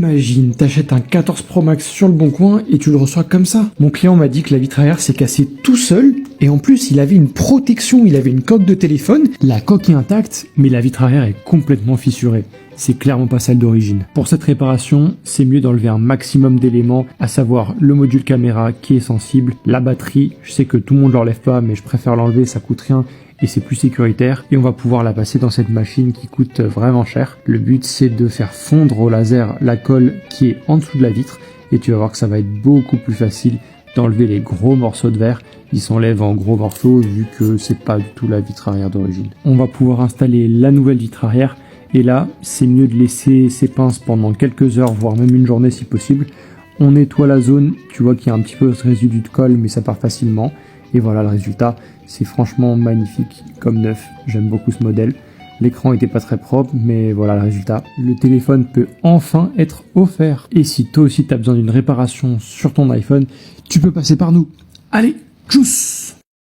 Imagine, t'achètes un 14 Pro Max sur le bon coin et tu le reçois comme ça. Mon client m'a dit que la vitre arrière s'est cassée tout seul et en plus il avait une protection, il avait une coque de téléphone, la coque est intacte mais la vitre arrière est complètement fissurée. C'est clairement pas celle d'origine. Pour cette réparation, c'est mieux d'enlever un maximum d'éléments, à savoir le module caméra qui est sensible, la batterie, je sais que tout le monde l'enlève pas mais je préfère l'enlever, ça coûte rien et c'est plus sécuritaire, et on va pouvoir la passer dans cette machine qui coûte vraiment cher. Le but c'est de faire fondre au laser la colle qui est en dessous de la vitre et tu vas voir que ça va être beaucoup plus facile d'enlever les gros morceaux de verre. Ils s'enlèvent en gros morceaux vu que c'est pas du tout la vitre arrière d'origine. On va pouvoir installer la nouvelle vitre arrière et là c'est mieux de laisser ces pinces pendant quelques heures voire même une journée si possible. On nettoie la zone, tu vois qu'il y a un petit peu de résidu de colle mais ça part facilement. Et voilà le résultat, c'est franchement magnifique, comme neuf, j'aime beaucoup ce modèle. L'écran était pas très propre, mais voilà le résultat. Le téléphone peut enfin être offert. Et si toi aussi tu as besoin d'une réparation sur ton iPhone, tu peux passer par nous. Allez, tchuss!